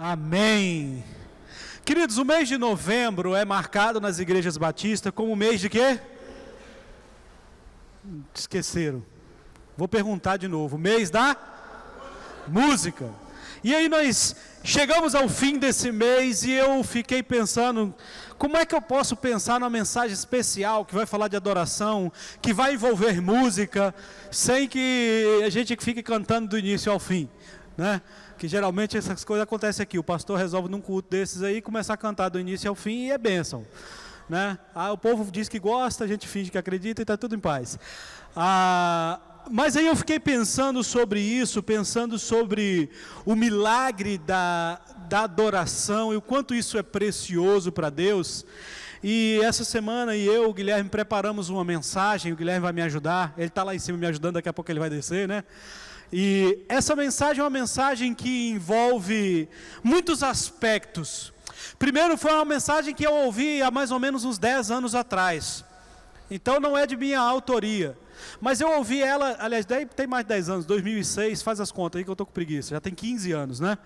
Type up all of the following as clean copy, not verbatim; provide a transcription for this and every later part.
Amém. Queridos, o mês de novembro é marcado nas igrejas batistas como o mês de quê? Esqueceram. Vou perguntar de novo. Mês da música. E aí nós chegamos ao fim desse mês e eu fiquei pensando, como é que eu posso pensar numa mensagem especial que vai falar de adoração, que vai envolver música, sem que a gente fique cantando do início ao fim, né? Que geralmente essas coisas acontecem aqui, o pastor resolve num culto desses aí começar a cantar do início ao fim e é bênção, né? O povo diz que gosta, a gente finge que acredita e está tudo em paz. Mas aí eu fiquei pensando sobre isso, pensando sobre o milagre da adoração e o quanto isso é precioso para Deus. E essa semana o Guilherme, preparamos uma mensagem, o Guilherme vai me ajudar, ele está lá em cima me ajudando, daqui a pouco ele vai descer, né? E essa mensagem é uma mensagem que envolve muitos aspectos. Primeiro, foi uma mensagem que eu ouvi há mais ou menos uns 10 anos atrás. Então não é de minha autoria. Mas eu ouvi ela, aliás, tem mais de 10 anos, 2006, faz as contas aí que eu estou com preguiça. Já tem 15 anos, né?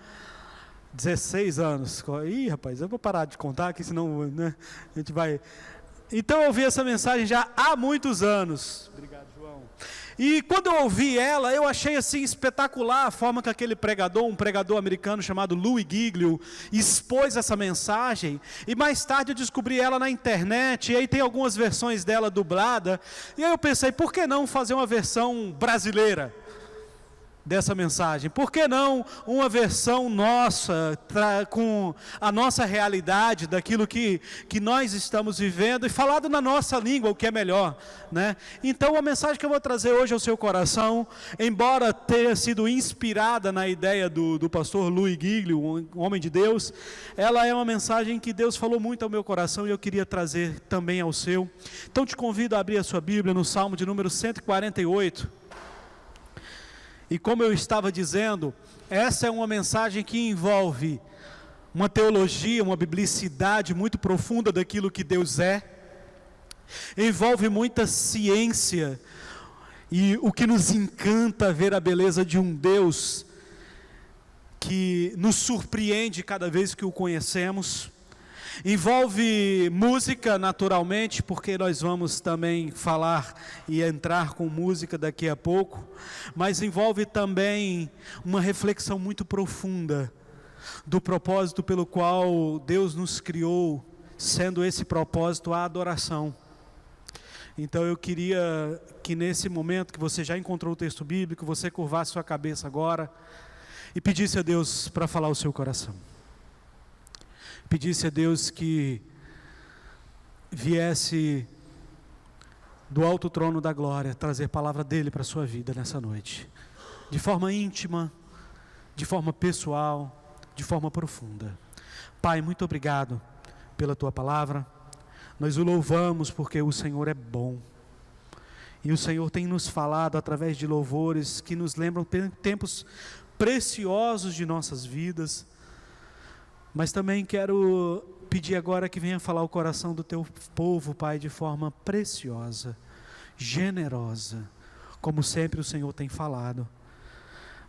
16 anos. Ih, rapaz, eu vou parar de contar aqui, senão, né, a gente vai... Então eu ouvi essa mensagem já há muitos anos. Obrigado, João. E quando eu ouvi ela, eu achei assim espetacular a forma que aquele pregador, um pregador americano chamado Louis Giglio, expôs essa mensagem. E mais tarde eu descobri ela na internet, e aí tem algumas versões dela dublada. E aí eu pensei, por que não fazer uma versão brasileira dessa mensagem? Por que não uma versão nossa, com a nossa realidade, daquilo que nós estamos vivendo, e falado na nossa língua, o que é melhor, né? Então a mensagem que eu vou trazer hoje ao seu coração, embora tenha sido inspirada na ideia do pastor Louis Giglio, um homem de Deus, ela é uma mensagem que Deus falou muito ao meu coração, e eu queria trazer também ao seu. Então te convido a abrir a sua Bíblia no Salmo de número 148, e como eu estava dizendo, essa é uma mensagem que envolve uma teologia, uma biblicidade muito profunda daquilo que Deus é, envolve muita ciência, e o que nos encanta ver a beleza de um Deus que nos surpreende cada vez que o conhecemos. Envolve música, naturalmente, porque nós vamos também falar e entrar com música daqui a pouco, mas envolve também uma reflexão muito profunda do propósito pelo qual Deus nos criou, sendo esse propósito a adoração. Então eu queria que nesse momento que você já encontrou o texto bíblico, você curvasse sua cabeça agora e pedisse a Deus para falar o seu coração. Pedisse a Deus que viesse do alto trono da glória trazer palavra dele para a sua vida nessa noite, de forma íntima, de forma pessoal, de forma profunda. Pai, muito obrigado pela tua palavra, nós o louvamos porque o Senhor é bom, e o Senhor tem nos falado através de louvores que nos lembram tempos preciosos de nossas vidas. Mas também quero pedir agora que venha falar o coração do teu povo, Pai, de forma preciosa, generosa, como sempre o Senhor tem falado.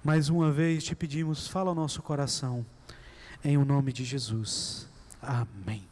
Mais uma vez te pedimos, fala ao nosso coração, em o nome de Jesus. Amém.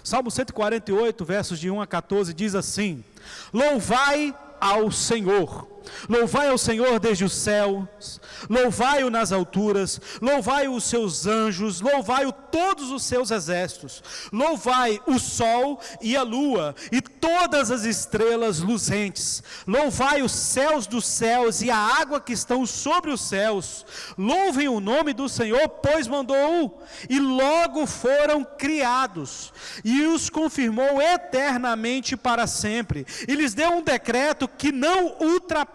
Salmo 148, versos de 1 a 14, diz assim: louvai ao Senhor. Louvai ao Senhor desde os céus, louvai-o nas alturas, louvai-o os seus anjos, louvai-o todos os seus exércitos, louvai o sol e a lua e todas as estrelas luzentes, louvai os céus dos céus e a água que estão sobre os céus, louvem o nome do Senhor, pois mandou e logo foram criados, e os confirmou eternamente para sempre, e lhes deu um decreto que não ultrapassarão.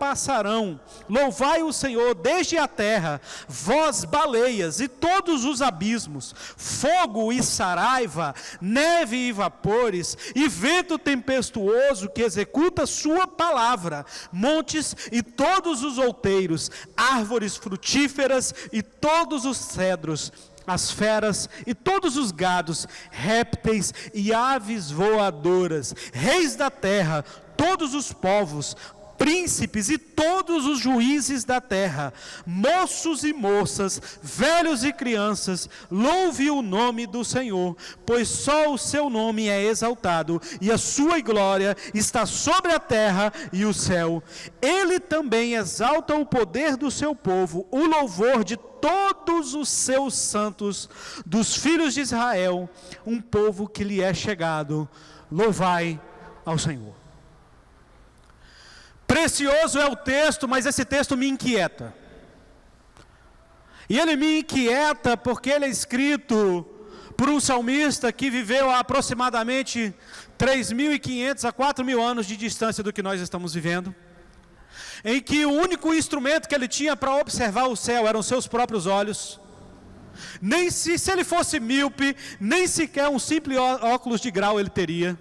Louvai o Senhor desde a terra, vós baleias e todos os abismos, fogo e saraiva, neve e vapores, e vento tempestuoso que executa sua palavra, montes e todos os outeiros, árvores frutíferas e todos os cedros, as feras e todos os gados, répteis e aves voadoras, reis da terra, todos os povos, príncipes e todos os juízes da terra, moços e moças, velhos e crianças, louve o nome do Senhor, pois só o seu nome é exaltado, e a sua glória está sobre a terra e o céu. Ele também exalta o poder do seu povo, o louvor de todos os seus santos, dos filhos de Israel, um povo que lhe é chegado. Louvai ao Senhor. Precioso é o texto, mas esse texto me inquieta. E ele me inquieta porque ele é escrito por um salmista que viveu a aproximadamente 3.500 a 4.000 anos de distância do que nós estamos vivendo, em que o único instrumento que ele tinha para observar o céu eram seus próprios olhos. Nem se ele fosse míope, nem sequer um simples óculos de grau ele teria.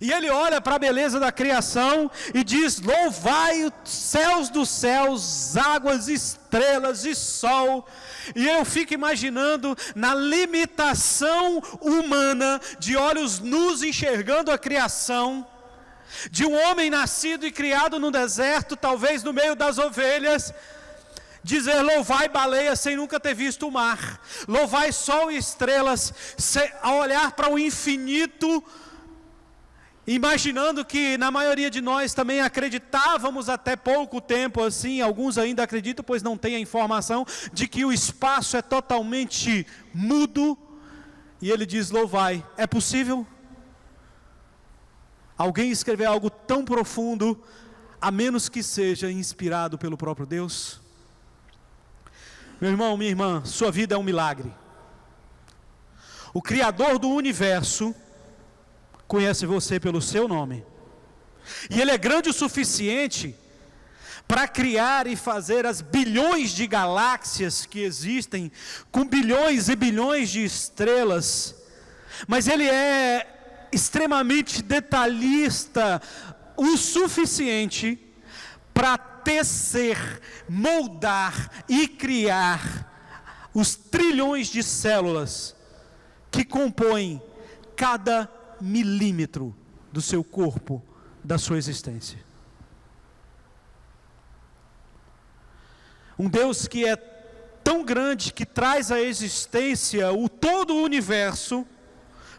E ele olha para a beleza da criação e diz: louvai os céus dos céus, águas, estrelas e sol. E eu fico imaginando na limitação humana, de olhos nus enxergando a criação, de um homem nascido e criado no deserto, talvez no meio das ovelhas, dizer: louvai baleia sem nunca ter visto o mar, louvai sol e estrelas, a olhar para o infinito, imaginando que na maioria de nós também acreditávamos até pouco tempo assim, alguns ainda acreditam, pois não têm a informação de que o espaço é totalmente mudo, e ele diz: louvai. É possível alguém escrever algo tão profundo, a menos que seja inspirado pelo próprio Deus? Meu irmão, minha irmã, sua vida é um milagre. O Criador do universo conhece você pelo seu nome, e Ele é grande o suficiente para criar e fazer as bilhões de galáxias que existem, com bilhões e bilhões de estrelas, mas Ele é extremamente detalhista, o suficiente para tecer, moldar e criar os trilhões de células que compõem cada milímetro do seu corpo, da sua existência. Um Deus que é tão grande, que traz à existência todo o universo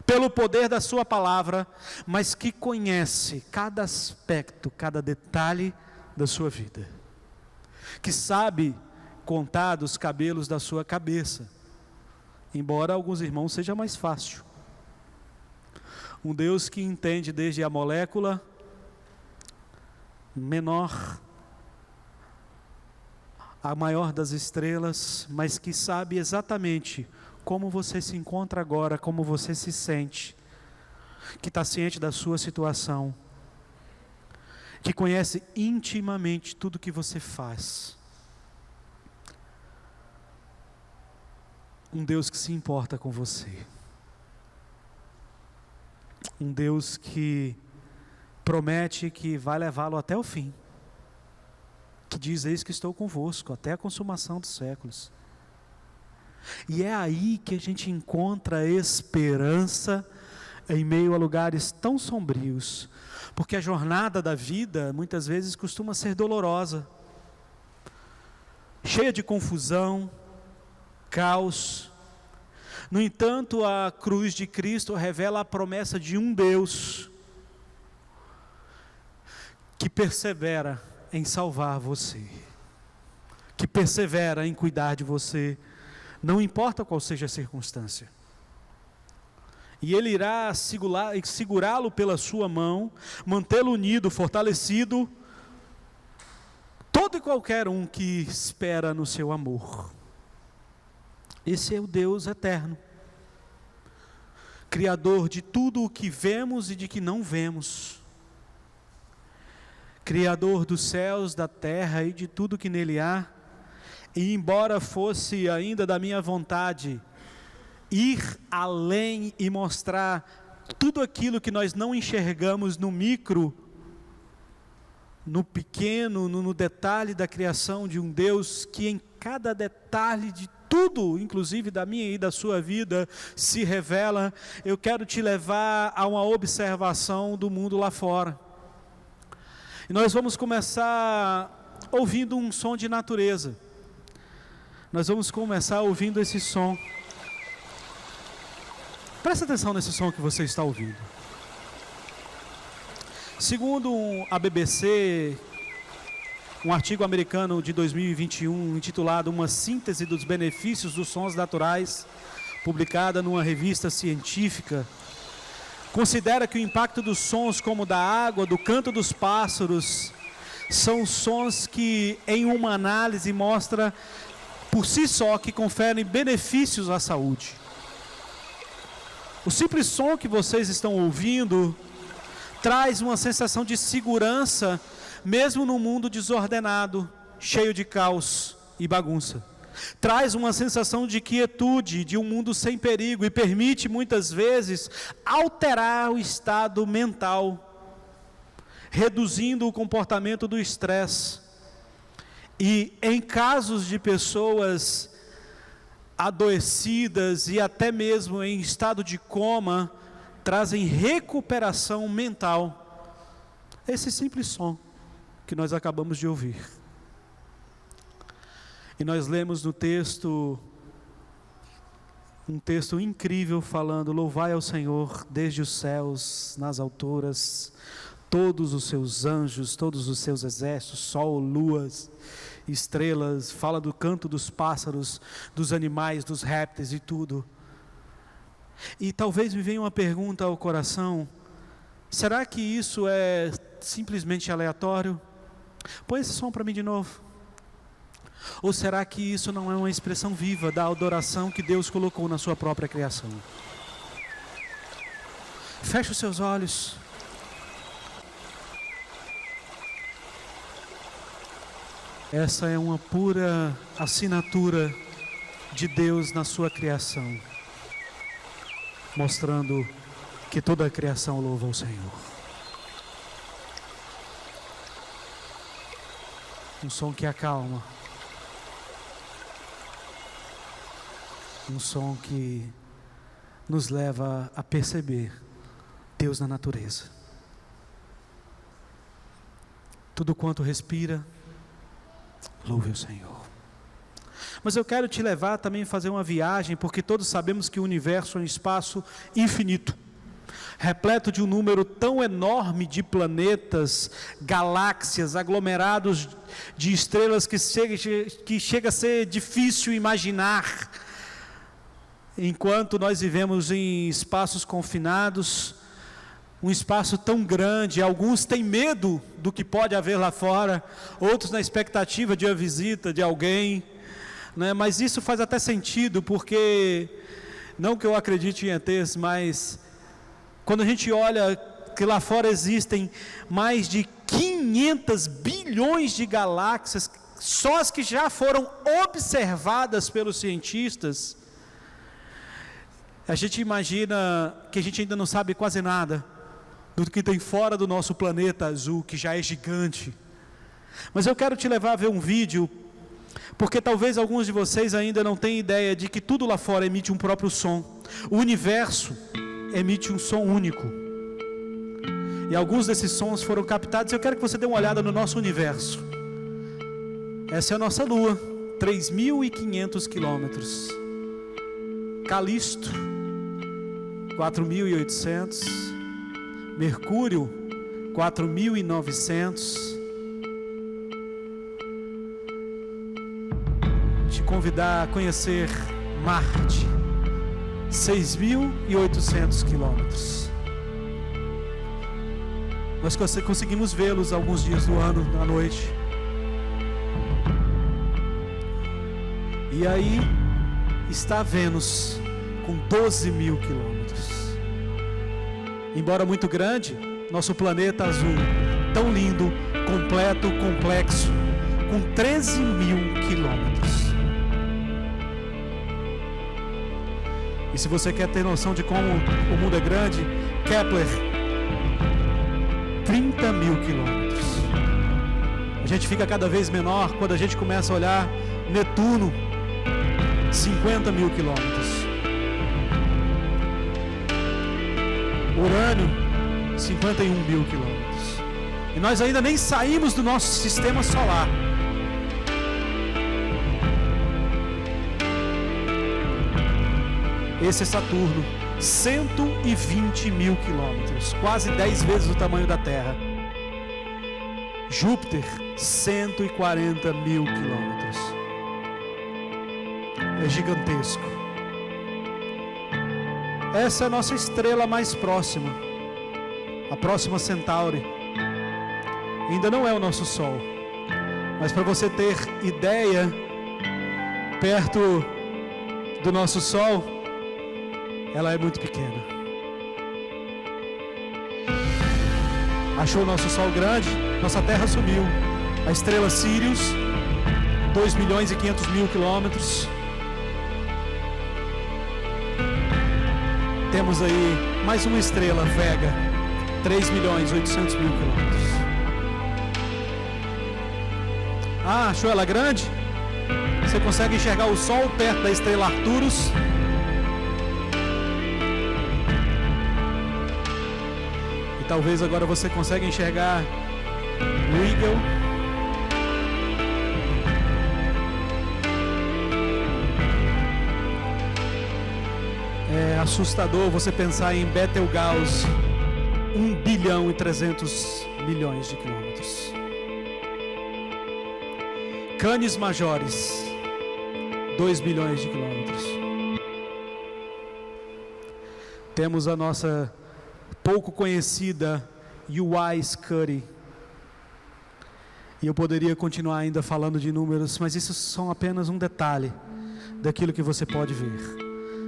pelo poder da sua palavra, mas que conhece cada aspecto, cada detalhe da sua vida, que sabe contar os cabelos da sua cabeça, embora alguns irmãos seja mais fácil. Um Deus que entende desde a molécula menor a maior das estrelas, mas que sabe exatamente como você se encontra agora, como você se sente, que está ciente da sua situação, que conhece intimamente tudo que você faz. Um Deus que se importa com você. Um Deus que promete que vai levá-lo até o fim, que diz: eis que estou convosco até a consumação dos séculos. E é aí que a gente encontra esperança em meio a lugares tão sombrios, porque a jornada da vida muitas vezes costuma ser dolorosa, cheia de confusão, caos. No entanto, a cruz de Cristo revela a promessa de um Deus que persevera em salvar você, que persevera em cuidar de você, não importa qual seja a circunstância. E Ele irá segurá-lo pela sua mão, mantê-lo unido, fortalecido, todo e qualquer um que espera no seu amor. Esse é o Deus eterno, Criador de tudo o que vemos e de que não vemos, Criador dos céus, da terra e de tudo que nele há. E embora fosse ainda da minha vontade ir além e mostrar tudo aquilo que nós não enxergamos no micro, no pequeno, no detalhe da criação de um Deus que em cada detalhe de tudo, inclusive da minha e da sua vida, se revela, eu quero te levar a uma observação do mundo lá fora. E nós vamos começar ouvindo um som de natureza. Nós vamos começar ouvindo esse som. Presta atenção nesse som que você está ouvindo. Segundo a BBC, um artigo americano de 2021 intitulado Uma síntese dos benefícios dos sons naturais, publicada numa revista científica, considera que o impacto dos sons como da água, do canto dos pássaros, são sons que em uma análise mostra por si só que conferem benefícios à saúde. O simples som que vocês estão ouvindo traz uma sensação de segurança, mesmo num mundo desordenado, cheio de caos e bagunça. Traz uma sensação de quietude, de um mundo sem perigo, e permite muitas vezes alterar o estado mental, reduzindo o comportamento do estresse. E em casos de pessoas adoecidas e até mesmo em estado de coma, trazem recuperação mental. Esse simples som que nós acabamos de ouvir. E nós lemos no texto, um texto incrível falando: louvai ao Senhor desde os céus, nas alturas, todos os seus anjos, todos os seus exércitos, sol, luas, estrelas. Fala do canto dos pássaros, dos animais, dos répteis e tudo. E talvez me venha uma pergunta ao coração: será que isso é simplesmente aleatório? Põe esse som para mim de novo. Ou será que isso não é uma expressão viva da adoração que Deus colocou na sua própria criação? Feche os seus olhos. Essa é uma pura assinatura de Deus na sua criação, mostrando que toda a criação louva ao Senhor. Um som que acalma. Um som que nos leva a perceber Deus na natureza. Tudo quanto respira, louve o Senhor. Mas eu quero te levar também a fazer uma viagem, porque todos sabemos que o universo é um espaço infinito, repleto de um número tão enorme de planetas, galáxias, aglomerados de estrelas que chega a ser difícil imaginar. Enquanto nós vivemos em espaços confinados, um espaço tão grande, alguns têm medo do que pode haver lá fora, outros na expectativa de uma visita de alguém, né? Mas isso faz até sentido, porque, não que eu acredite em ETs, mas quando a gente olha que lá fora existem mais de 500 bilhões de galáxias, só as que já foram observadas pelos cientistas, a gente imagina que a gente ainda não sabe quase nada do que tem fora do nosso planeta azul, que já é gigante. Mas eu quero te levar a ver um vídeo, porque talvez alguns de vocês ainda não tenham ideia de que tudo lá fora emite um próprio som. O universo emite um som único. E alguns desses sons foram captados. Eu quero que você dê uma olhada no nosso universo. Essa é a nossa Lua, 3.500 quilômetros. Calisto, 4.800, Mercúrio, 4.900. Te convidar a conhecer Marte, 6.800 quilômetros. Nós conseguimos vê-los alguns dias do ano, à noite. E aí está Vênus, com 12.000 quilômetros. Embora muito grande, nosso planeta azul, tão lindo, completo, complexo, com 13.000 quilômetros. E se você quer ter noção de como o mundo é grande, Kepler, 30.000 quilômetros. A gente fica cada vez menor quando a gente começa a olhar Netuno, 50.000 quilômetros. Urânio, 51.000 quilômetros. E nós ainda nem saímos do nosso sistema solar. Esse é Saturno, 120 mil quilômetros, quase 10 vezes o tamanho da Terra. Júpiter, 140 mil quilômetros. É gigantesco. Essa é a nossa estrela mais próxima, a próxima Centauri. Ainda não é o nosso Sol, mas para você ter ideia, perto do nosso Sol, ela é muito pequena. Achou o nosso Sol grande? Nossa Terra sumiu. A estrela Sirius, 2 milhões e 500 mil quilômetros. Temos aí mais uma estrela, Vega, 3 milhões e 800 mil quilômetros. Ah, achou ela grande? Você consegue enxergar o Sol perto da estrela Arcturus? E talvez agora você consiga enxergar Rigel. É assustador você pensar em Betelgeuse, 1 bilhão e 300 milhões de quilômetros. Canis Majores, 2 bilhões de quilômetros. Temos a nossa pouco conhecida UY Scuti. E eu poderia continuar ainda falando de números, mas isso são apenas um detalhe daquilo que você pode ver.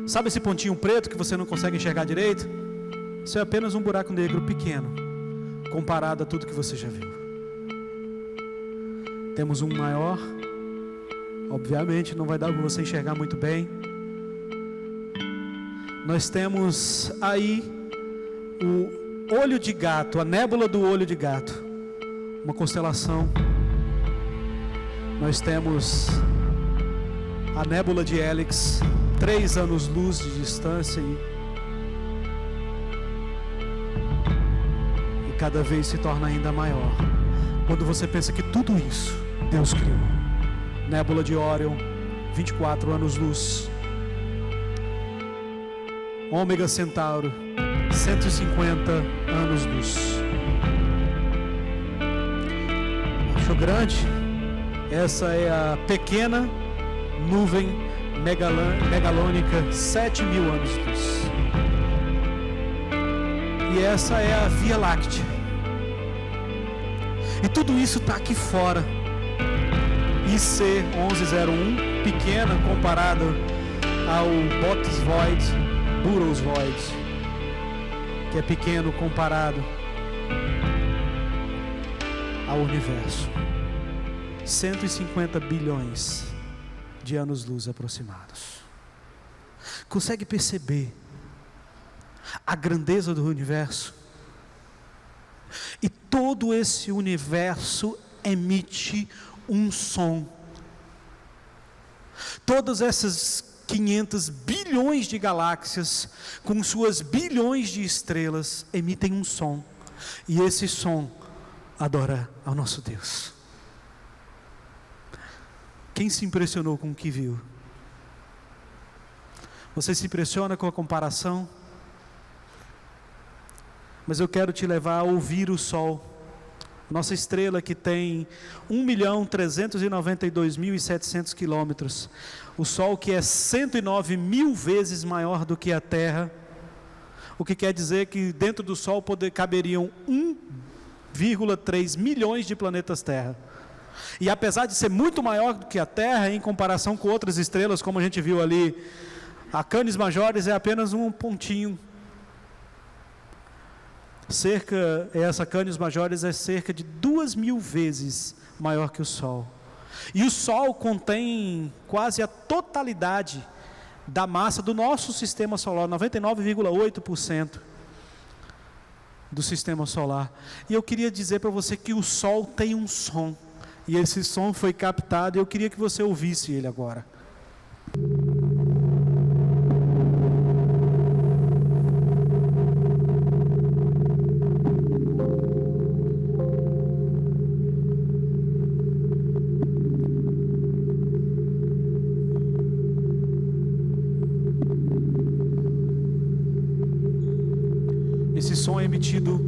Sabe esse pontinho preto que você não consegue enxergar direito? Isso é apenas um buraco negro pequeno, comparado a tudo que você já viu. Temos um maior, obviamente não vai dar para você enxergar muito bem. Nós temos aí o olho de gato, a nébula do olho de gato, uma constelação. Nós temos a nébula de Helix, 3 anos-luz de distância e cada vez se torna ainda maior. Quando você pensa que tudo isso Deus criou. Nébula de Órion, 24 anos-luz. Ômega Centauro, 150 anos-luz. Achou grande? Essa é a pequena nuvem megalônica, 7 mil anos-luz. E essa é a Via Láctea. E tudo isso está aqui fora. IC 1101, pequena comparado ao Boros Void, que é pequeno comparado ao universo. 150 bilhões de anos-luz aproximados. Consegue perceber a grandeza do universo? E todo esse universo emite um som. Todas essas 500 bilhões de galáxias, com suas bilhões de estrelas, emitem um som. E esse som adora ao nosso Deus. Quem se impressionou com o que viu? Você se impressiona com a comparação? Mas eu quero te levar a ouvir o Sol. Nossa estrela que tem 1.392.700 quilômetros. O Sol que é 109 mil vezes maior do que a Terra. O que quer dizer que dentro do Sol caberiam 1,3 milhões de planetas Terra. E apesar de ser muito maior do que a Terra, em comparação com outras estrelas, como a gente viu ali, a Canis Majores é apenas um pontinho. Essa Canis Majores é cerca de 2.000 vezes maior que o Sol. E o Sol contém quase a totalidade da massa do nosso sistema solar, 99,8% do sistema solar. E eu queria dizer para você que o Sol tem um som. E esse som foi captado e eu queria que você ouvisse ele agora. Esse som é emitido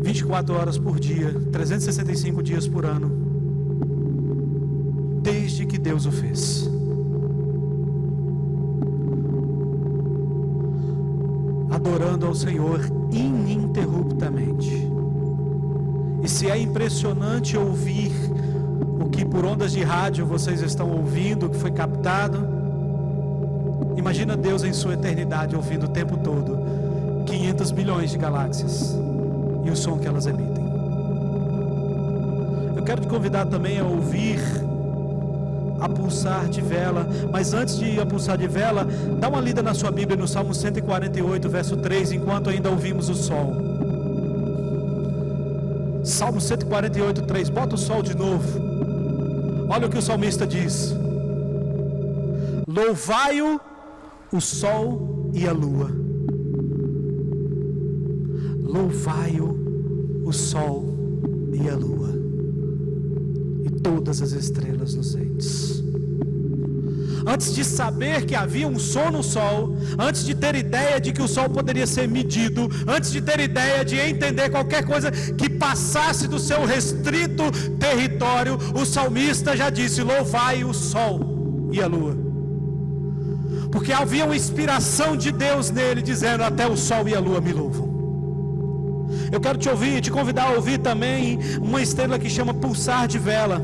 24 horas por dia, 365 dias por ano, desde que Deus o fez. Adorando ao Senhor ininterruptamente. E se é impressionante ouvir o que por ondas de rádio vocês estão ouvindo, que foi captado, imagina Deus em sua eternidade ouvindo o tempo todo 500 bilhões de galáxias e o som que elas emitem. Eu quero te convidar também a ouvir a pulsar de vela, mas antes de ir a pulsar de vela, dá uma lida na sua Bíblia no Salmo 148, verso 3, enquanto ainda ouvimos o sol. Salmo 148, 3, bota o sol de novo. Olha o que o salmista diz: louvai-o, o sol e a lua. Louvai-o, o sol e a lua, e todas as estrelas luzentes. Antes de saber que havia um som no sol, antes de ter ideia de que o sol poderia ser medido, antes de ter ideia de entender qualquer coisa que passasse do seu restrito território, o salmista já disse: louvai o sol e a lua. Porque havia uma inspiração de Deus nele, dizendo: até o sol e a lua me louvam. Eu quero te convidar a ouvir também uma estrela que chama pulsar de vela.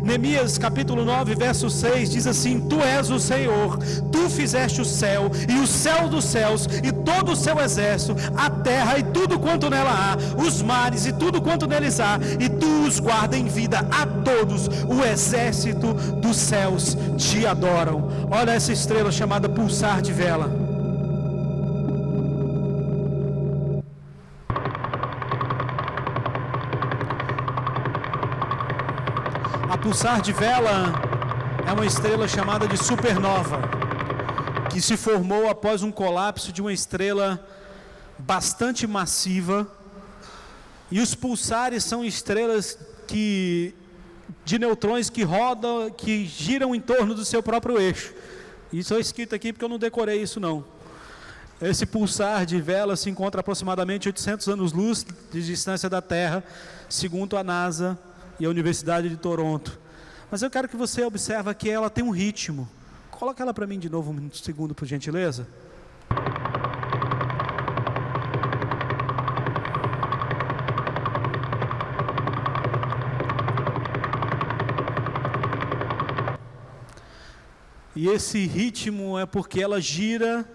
Neemias capítulo 9 verso 6 diz assim: tu és o Senhor, tu fizeste o céu e o céu dos céus e todo o seu exército, a terra e tudo quanto nela há, os mares e tudo quanto neles há, e tu os guarda em vida a todos. O exército dos céus te adoram. Olha essa estrela chamada pulsar de vela. A pulsar de vela é uma estrela chamada de supernova, que se formou após um colapso de uma estrela bastante massiva. E os pulsares são estrelas de neutrões que rodam, que giram em torno do seu próprio eixo. Isso é escrito aqui porque eu não decorei isso não. Esse pulsar de vela se encontra a aproximadamente 800 anos-luz de distância da Terra, segundo a NASA e a Universidade de Toronto. Mas eu quero que você observe que ela tem um ritmo. Coloca ela para mim de novo um segundo, por gentileza. E esse ritmo é porque ela gira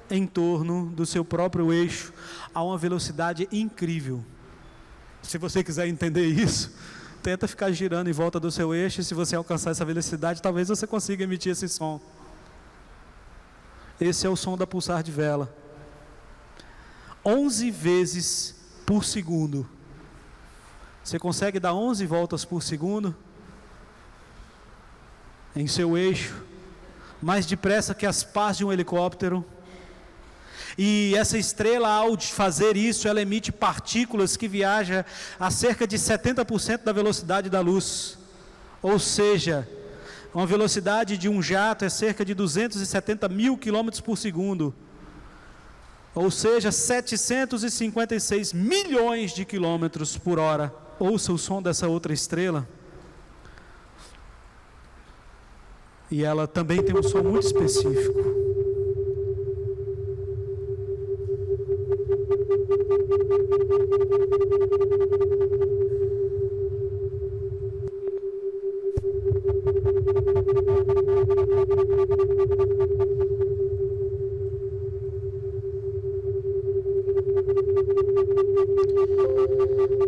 em torno do seu próprio eixo a uma velocidade incrível. Se você quiser entender isso, tenta ficar girando em volta do seu eixo, e se você alcançar essa velocidade, talvez você consiga emitir esse som. Esse é o som da pulsar de vela. 11 vezes por segundo. Você consegue dar 11 voltas por segundo em seu eixo, mais depressa que as pás de um helicóptero. E essa estrela, ao fazer isso, ela emite partículas que viajam a cerca de 70% da velocidade da luz. Ou seja, uma velocidade de um jato é cerca de 270 mil quilômetros por segundo. Ou seja, 756 milhões de quilômetros por hora. Ouça o som dessa outra estrela. E ela também tem um som muito específico.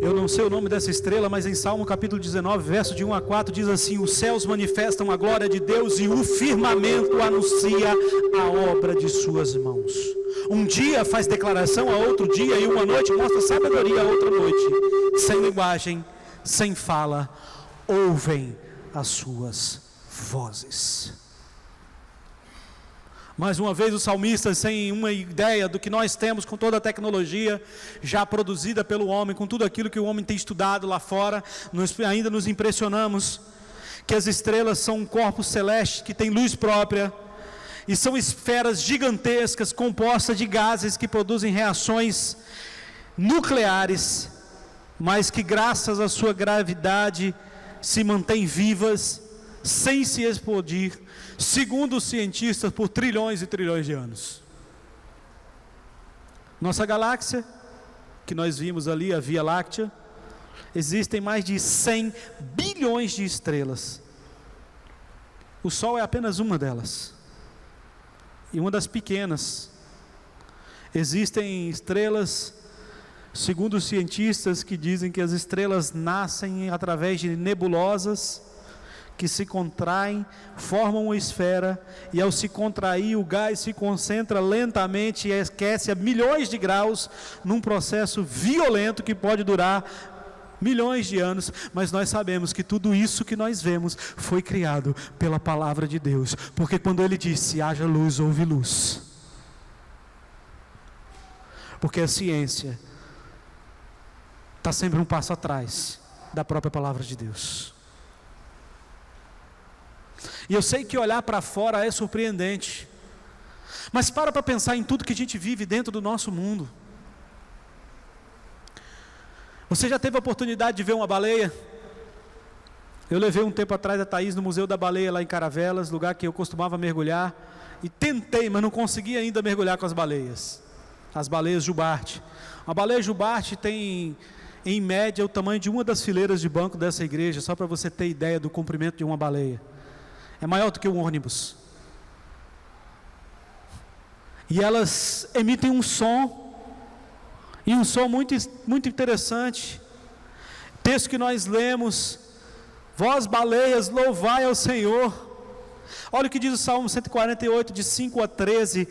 Eu não sei o nome dessa estrela, mas em Salmo capítulo 19, verso de 1 a 4, diz assim: os céus manifestam a glória de Deus e o firmamento anuncia a obra de suas mãos. Um dia faz declaração a outro dia, e uma noite mostra sabedoria a outra noite. Sem linguagem, sem fala, ouvem as suas vozes. Mais uma vez o salmista, sem uma ideia do que nós temos com toda a tecnologia já produzida pelo homem, com tudo aquilo que o homem tem estudado lá fora, ainda nos impressionamos que as estrelas são um corpo celeste que tem luz própria, e são esferas gigantescas compostas de gases que produzem reações nucleares, mas que graças à sua gravidade se mantêm vivas sem se explodir, segundo os cientistas, por trilhões e trilhões de anos. Nossa galáxia, que nós vimos ali, a Via Láctea, existem mais de 100 bilhões de estrelas. O Sol é apenas uma delas, e uma das pequenas. Existem estrelas, segundo os cientistas, que dizem que as estrelas nascem através de nebulosas que se contraem, formam uma esfera, e ao se contrair o gás se concentra lentamente e aquece a milhões de graus, num processo violento que pode durar milhões de anos, mas nós sabemos que tudo isso que nós vemos foi criado pela palavra de Deus, porque quando Ele disse, haja luz, houve luz. Porque a ciência está sempre um passo atrás da própria palavra de Deus. E eu sei que olhar para fora é surpreendente, mas para pensar em tudo que a gente vive dentro do nosso mundo. Você já teve a oportunidade de ver uma baleia? Eu levei um tempo atrás a Thaís no Museu da Baleia lá em Caravelas, lugar que eu costumava mergulhar, e tentei, mas não consegui ainda mergulhar com as baleias jubarte. A baleia jubarte tem, em média, o tamanho de uma das fileiras de banco dessa igreja, só para você ter ideia do comprimento de uma baleia. É maior do que um ônibus. E elas emitem um som, e um som muito, muito interessante. Texto que nós lemos: vós baleias, louvai ao Senhor. Olha o que diz o Salmo 148, de 5 a 13: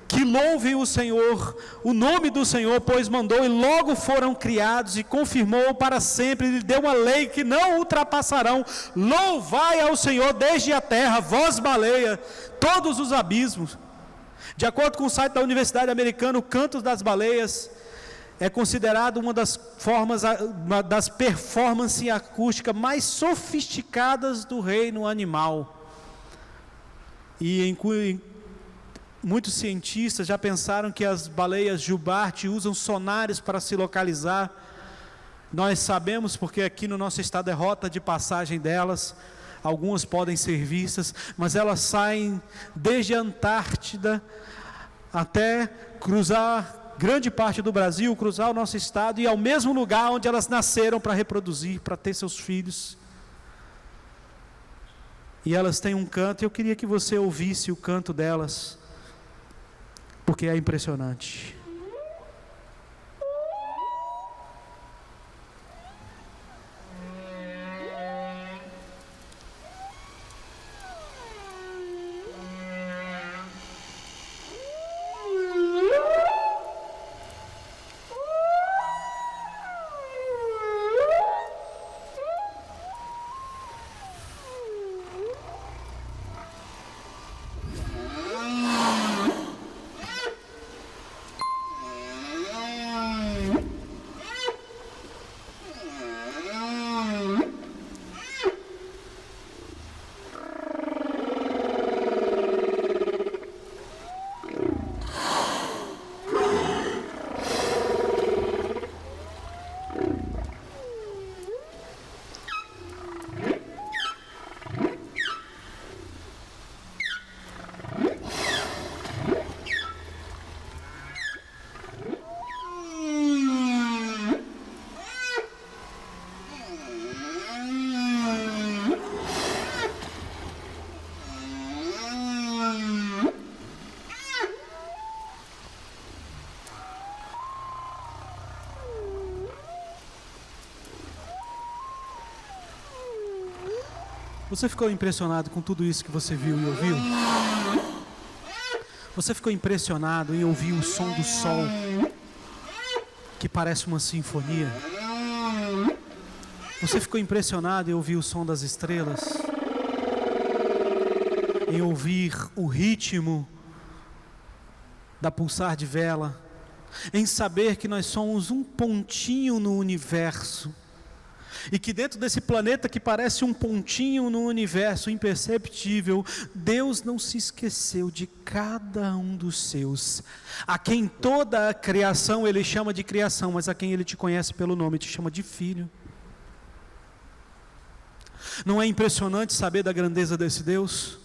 que louvem o Senhor, o nome do Senhor, pois mandou e logo foram criados, e confirmou para sempre, e lhe deu uma lei que não ultrapassarão. Louvai ao Senhor desde a terra, vós baleia, todos os abismos. De acordo com o site da Universidade Americana, o canto das baleias é considerado uma das performances acústicas mais sofisticadas do reino animal. E muitos cientistas já pensaram que as baleias jubarte usam sonares para se localizar. Nós sabemos, porque aqui no nosso estado é rota de passagem delas. Algumas podem ser vistas, mas elas saem desde a Antártida até cruzar grande parte do Brasil, cruzar o nosso estado, e ao mesmo lugar onde elas nasceram para reproduzir, para ter seus filhos. E elas têm um canto, e eu queria que você ouvisse o canto delas, porque é impressionante. Você ficou impressionado com tudo isso que você viu e ouviu? Você ficou impressionado em ouvir o som do sol, que parece uma sinfonia? Você ficou impressionado em ouvir o som das estrelas? Em ouvir o ritmo da pulsar de vela? Em saber que nós somos um pontinho no universo, E que dentro desse planeta que parece um pontinho no universo imperceptível, Deus não se esqueceu de cada um dos seus, a quem toda a criação Ele chama de criação, mas a quem Ele te conhece pelo nome, te chama de filho. Não é impressionante saber da grandeza desse Deus?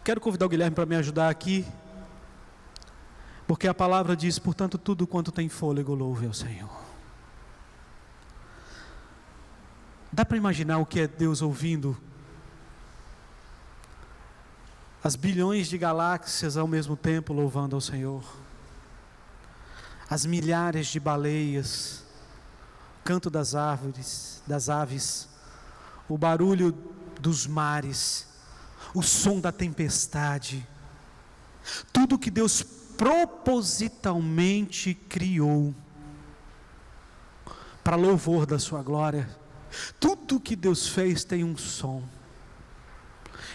Quero convidar o Guilherme para me ajudar aqui, porque a palavra diz: portanto, tudo quanto tem fôlego, louve ao Senhor. Dá para imaginar o que é Deus ouvindo as bilhões de galáxias ao mesmo tempo louvando ao Senhor, as milhares de baleias, o canto das árvores, das aves, o barulho dos mares, o som da tempestade, tudo que Deus propositalmente criou para louvor da sua glória. Tudo que Deus fez tem um som,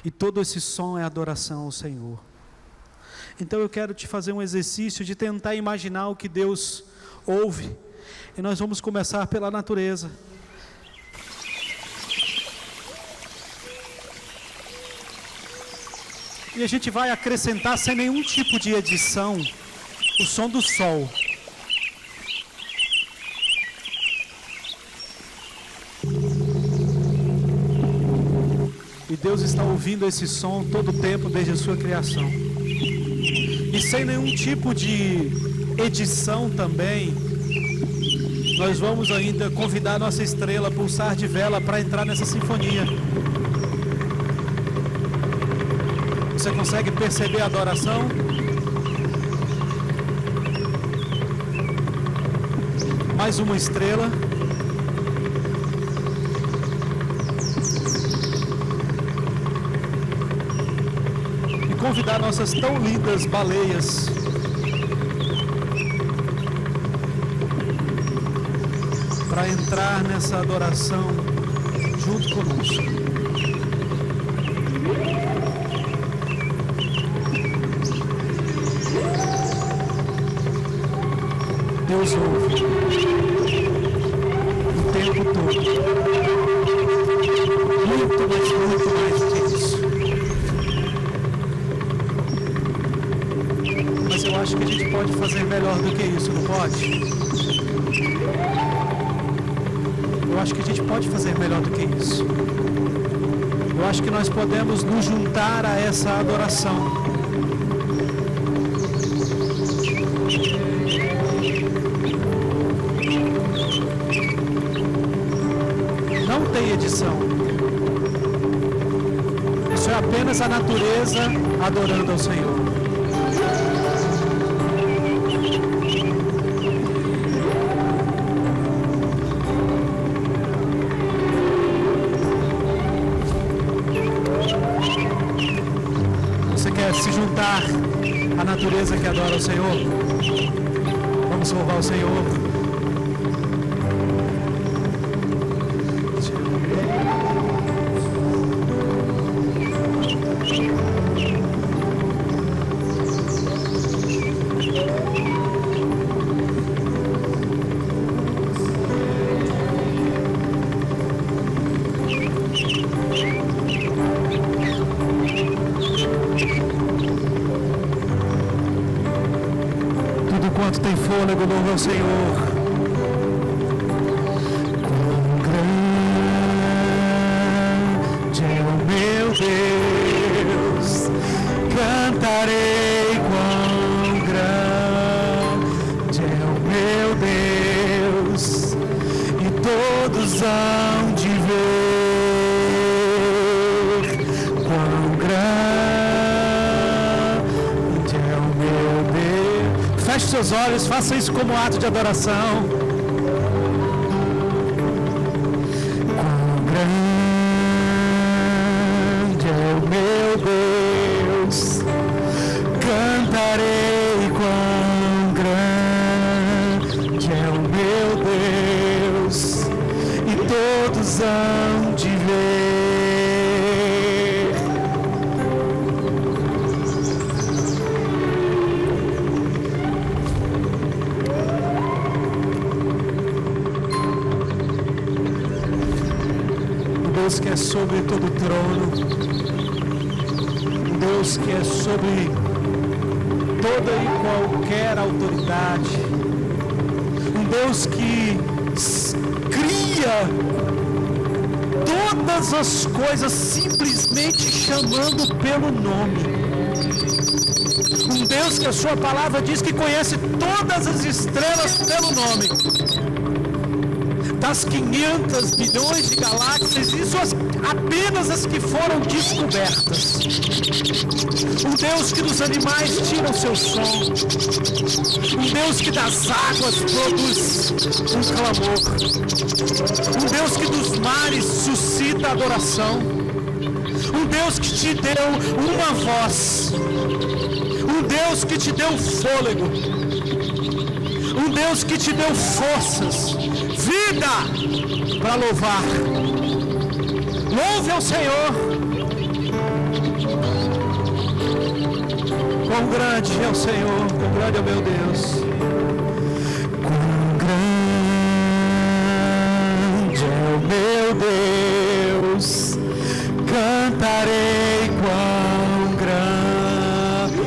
e todo esse som é adoração ao Senhor. Então eu quero te fazer um exercício de tentar imaginar o que Deus ouve, e nós vamos começar pela natureza. E a gente vai acrescentar sem nenhum tipo de edição o som do sol. E Deus está ouvindo esse som todo o tempo desde a sua criação. E sem nenhum tipo de edição também, nós vamos ainda convidar a nossa estrela, pulsar de vela, para entrar nessa sinfonia. Você consegue perceber a adoração? Mais uma estrela. Convidar nossas tão lindas baleias para entrar nessa adoração junto conosco. Deus ouve o tempo todo, muito mais do que isso. Mas eu acho que a gente pode fazer melhor do que isso, não pode? Eu acho que a gente pode fazer melhor do que isso. Eu acho que nós podemos nos juntar a essa adoração. Não tem edição. Isso é apenas a natureza adorando ao Senhor. Se juntar à natureza que adora o Senhor, vamos louvar o Senhor. Enquanto tem fôlego, louva ao Senhor. Quão grande é o meu Deus, cantarei. Quão grande é o meu Deus, e todos hão de ver. Quão grande é o meu Deus. Feche seus olhos, faça isso como ato de adoração. Quão grande é o meu Deus, cantarei. Quão grande é o meu Deus, e todos hão de ver. Deus que é sobre todo trono, um Deus que é sobre toda e qualquer autoridade, um Deus que cria todas as coisas simplesmente chamando pelo nome. Um Deus que a sua palavra diz que conhece todas as estrelas pelo nome. Das 500 bilhões de galáxias, isso apenas as que foram descobertas. Um Deus que dos animais tira o seu som. Um Deus que das águas produz um clamor. Um Deus que dos mares suscita adoração. Um Deus que te deu uma voz. Um Deus que te deu fôlego. Um Deus que te deu forças, vida para louvar. Louve ao Senhor. Quão grande é o Senhor, quão grande é o meu Deus. Quão grande é o meu Deus. Cantarei quão grande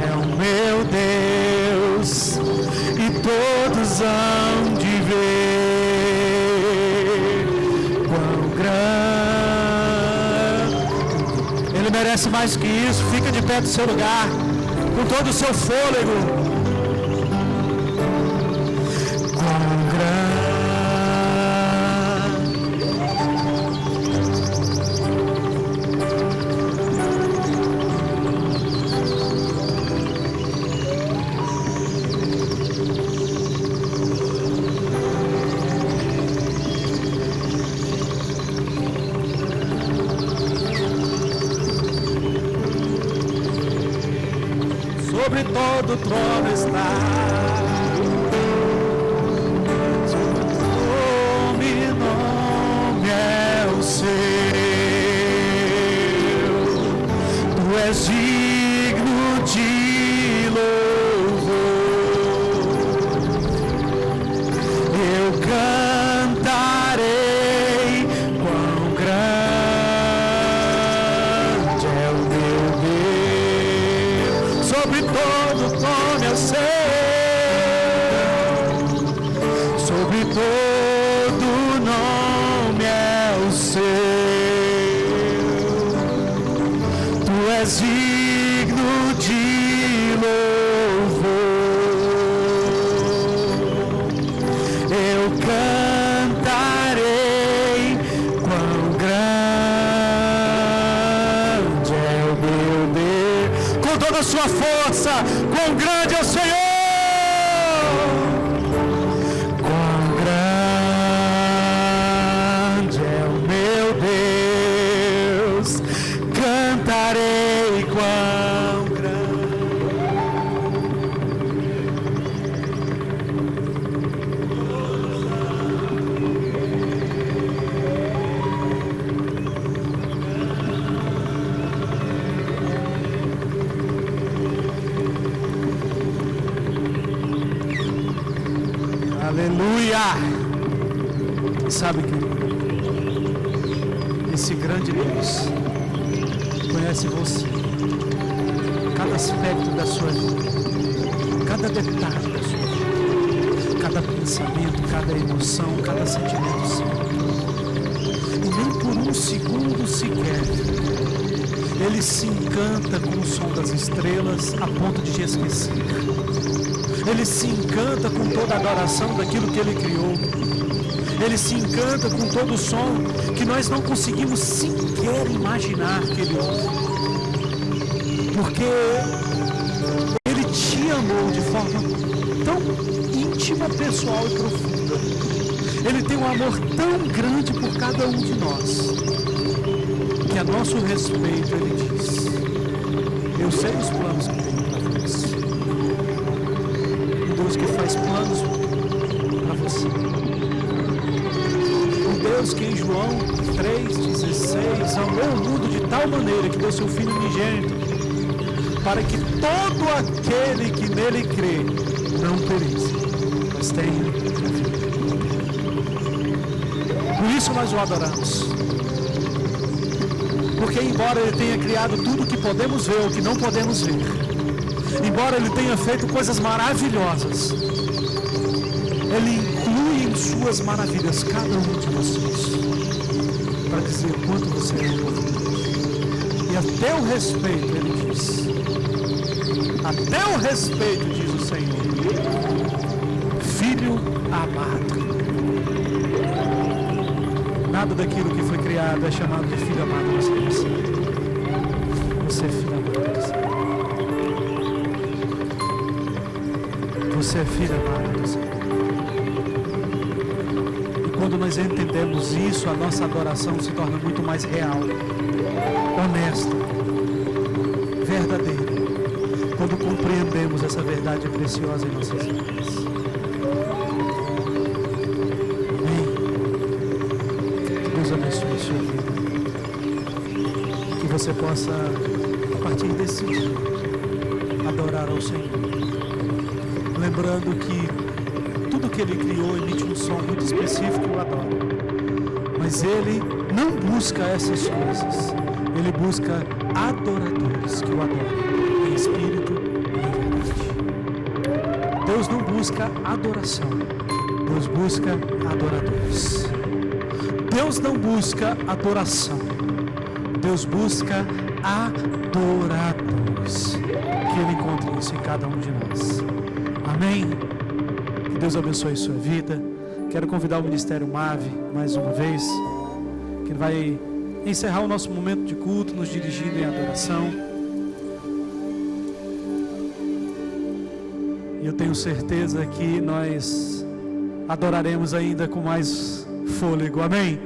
é o meu Deus. E todos hão de ver quão grande. Ele merece mais que isso. Fica de pé do seu lugar, com todo o seu fôlego. Quão grande. Sobre todo trono está, sobre nome é o seu. Tu és digno de louvor. Eu cantarei quão grande é o meu Deus. Sobre todo nome é o seu, sobre todo nome é o seu. Tu és digno de louvor. Eu cantarei quão grande é o meu Deus. Com toda a sua força, quão grande é o Senhor! Quão grande é o meu Deus! Cantarei quão grande. Aleluia! Sabe que esse grande Deus conhece você, cada aspecto da sua vida, cada detalhe da sua vida, cada pensamento, cada emoção, cada sentimento seu. E nem por um segundo sequer Ele se encanta com o som das estrelas a ponto de te esquecer. Ele se encanta com toda a adoração daquilo que Ele criou. Ele se encanta com todo o som que nós não conseguimos sequer imaginar que Ele ouve. Porque Ele te amou de forma tão íntima, pessoal e profunda. Ele tem um amor tão grande por cada um de nós, que a nosso respeito Ele diz: eu sei os planos que tenho para você. Um Deus que faz planos para você. Um Deus que em João 3,16 amou o mundo de tal maneira que deu seu Filho unigênito, para que todo aquele que nele crê não pereça, mas tenha vida. Por isso nós o adoramos. Porque embora Ele tenha criado tudo que podemos ver ou que não podemos ver, embora Ele tenha feito coisas maravilhosas, Ele inclui em suas maravilhas cada um de vocês, para dizer o quanto você é importante. E até o respeito, Ele diz, até o respeito, diz o Senhor, filho amado. Nada daquilo que foi criado é chamado de filho amado no Senhor. Você é filho amado do Senhor. Você é filho amado do Senhor. E quando nós entendemos isso, a nossa adoração se torna muito mais real, honesta, verdadeira. Quando compreendemos essa verdade preciosa em nossas vidas. Deus abençoe a sua vida. Que você possa, a partir desse dia, adorar ao Senhor. Lembrando que tudo que Ele criou emite um som muito específico e o adora. Mas Ele não busca essas coisas. Ele busca adoradores que o adoram em espírito e em verdade. Deus não busca adoração. Deus busca adoradores. Deus não busca adoração, Deus busca adoradores, que Ele encontre isso em cada um de nós. Amém? Que Deus abençoe a sua vida. Quero convidar o Ministério MAVE mais uma vez, que vai encerrar o nosso momento de culto, nos dirigindo em adoração. E eu tenho certeza que nós adoraremos ainda com mais fôlego, amém?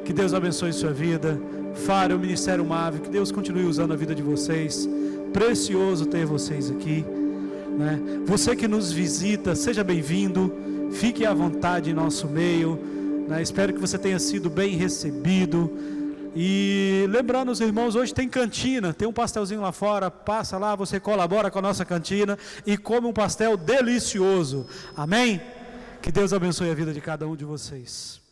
Que Deus abençoe sua vida. Fare o Ministério MAVE, que Deus continue usando a vida de vocês. Precioso ter vocês aqui, né? Você que nos visita, seja bem-vindo. Fique à vontade em nosso meio, né? Espero que você tenha sido bem recebido. E lembrando os irmãos, hoje tem cantina, tem um pastelzinho lá fora, passa lá, você colabora com a nossa cantina e come um pastel delicioso, amém? Que Deus abençoe a vida de cada um de vocês.